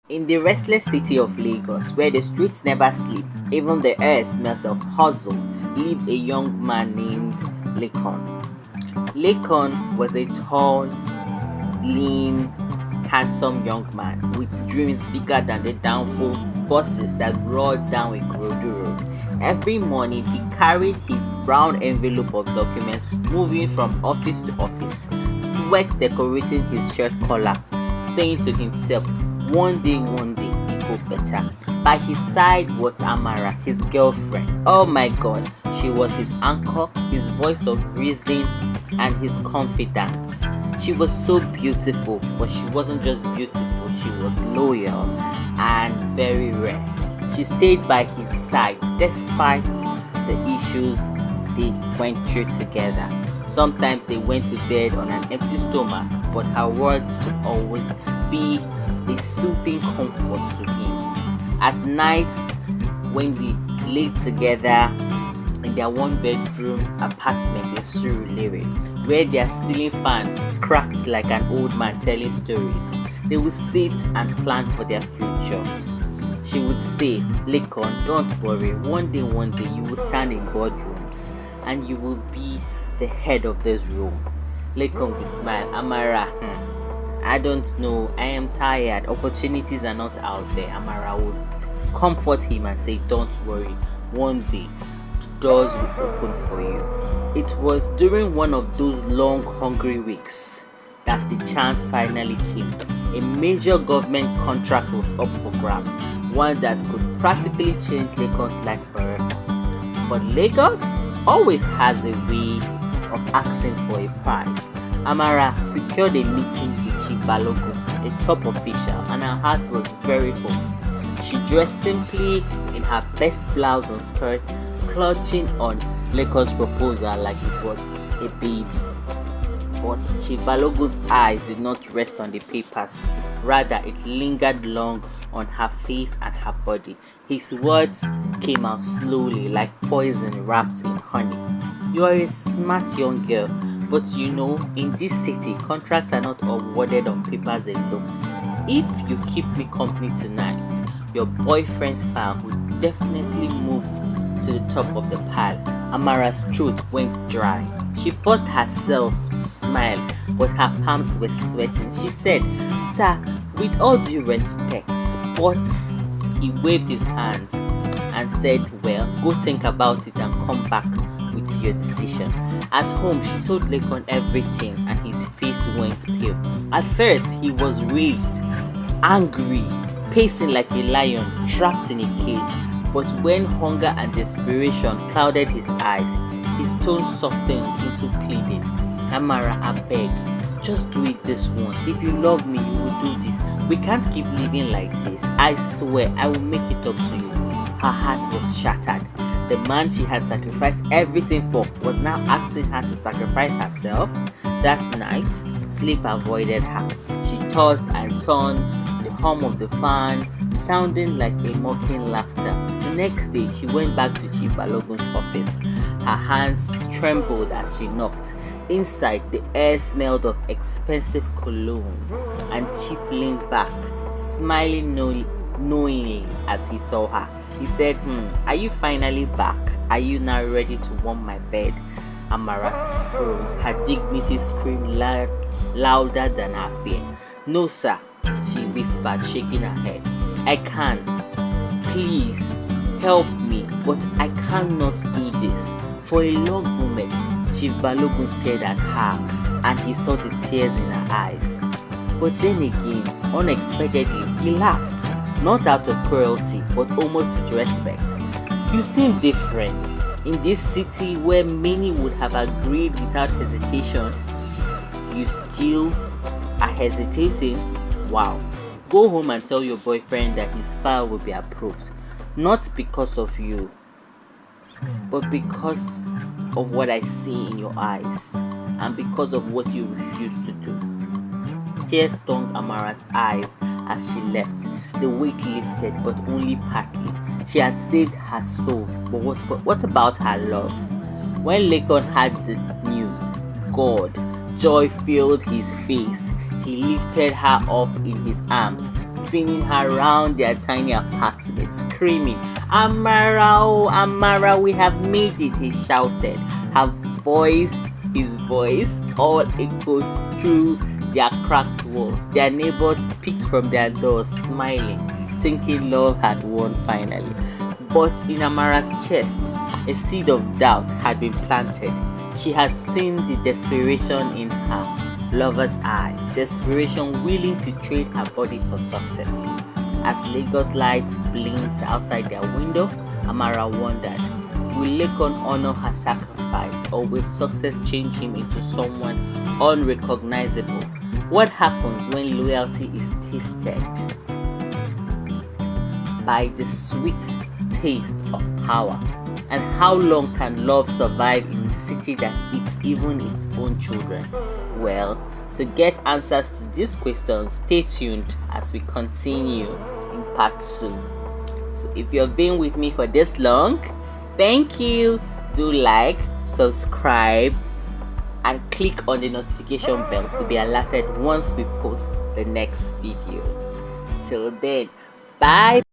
In the restless city of Lagos, where the streets never sleep, even the air smells of hustle, lived a young man named Lekan. Lekan was a tall, lean, handsome young man with dreams bigger than the downfall buses that roared down a Ikorodu road. Every morning, he carried his brown envelope of documents, moving from office to office, sweat decorating his shirt collar, saying to himself, one day, it will better. By his side was Amara, his girlfriend. Oh my god, she was his anchor, his voice of reason, and his confidence. She was so beautiful, but she wasn't just beautiful, she was loyal and very rare. She stayed by his side despite the issues they went through together. Sometimes they went to bed on an empty stomach, but her words would always be a soothing comfort to him. At nights, when we lay together in their one-bedroom apartment in Surulere, where their ceiling fan cracked like an old man telling stories, they would sit and plan for their future. She would say, Lekan, don't worry, one day you will stand in boardrooms and you will be the head of this room. Lekan would smile, Amara, I don't know, I am tired, opportunities are not out there. Amara would comfort him and say, don't worry, one day doors will open for you. It was during one of those long, hungry weeks that the chance finally came. A major government contract was up for grabs, one that could practically change Lagos' life forever. But Lagos always has a way of asking for a prize. Amara secured a meeting with Chief Balogun, a top official, and her heart was very hot. She dressed simply in her best blouse and skirt, clutching on Lekon's proposal like it was a baby. But Chief Balogun's eyes did not rest on the papers. Rather, it lingered long on her face and her body. His words came out slowly like poison wrapped in honey. You are a smart young girl, but you know, in this city, contracts are not awarded on papers alone. If you keep me company tonight, your boyfriend's file will definitely move to the top of the pile. Amara's throat went dry. She forced herself to smile, but her palms were sweating. She said, Sir, with all due respect, but he waved his hands and said, well, go think about it and come back with your decision. At home, she told Lekan everything and his face went pale. At first, he was raised, angry, pacing like a lion trapped in a cage. But when hunger and desperation clouded his eyes, his tone softened into pleading. Amara, I beg, just do it this once. If you love me, you will do this. We can't keep living like this. I swear, I will make it up to you. Her heart was shattered. The man she had sacrificed everything for was now asking her to sacrifice herself. That night, sleep avoided her. She tossed and turned, the hum of the fan sounding like a mocking laughter. The next day, she went back to Chief Balogun's office. Her hands trembled as she knocked. Inside, the air smelled of expensive cologne, and Chief leaned back, smiling knowingly as he saw her. He said, are you finally back? Are you now ready to warm my bed? Amara froze. Her dignity screamed louder than her fear. No, sir, she whispered, shaking her head. I can't. Please, help me, but I cannot do this. For a long moment, Chief Balogun stared at her, and he saw the tears in her eyes. But then again, unexpectedly, he laughed, not out of cruelty, but almost with respect. You seem different. In this city where many would have agreed without hesitation, you still are hesitating? Wow. Go home and tell your boyfriend that his file will be approved. Not because of you, but because of what I see in your eyes, and because of what you refuse to do. Tears stung Amara's eyes as she left. The weight lifted, but only partly. She had saved her soul, but what about her love? When Lekan had the news, God, joy filled his face. He lifted her up in his arms, spinning her around their tiny apartment, screaming, "Amara, oh Amara, we have made it," he shouted. His voice, all echoes through their cracked walls. Their neighbors peeked from their doors, smiling, thinking love had won finally. But in Amara's chest, a seed of doubt had been planted. She had seen the desperation in her lover's eyes, desperation willing to trade her body for success. As Lagos lights blinked outside their window, Amara wondered, will Lekan honor her sacrifice, or will success change him into someone unrecognizable? What happens when loyalty is tasted by the sweet taste of power? And how long can love survive in a city that eats even its own children? Well, to get answers to these questions, stay tuned as we continue in part 2. So if you've been with me for this long, thank you. Do like, subscribe, and click on the notification bell to be alerted once we post the next video. Till then, bye.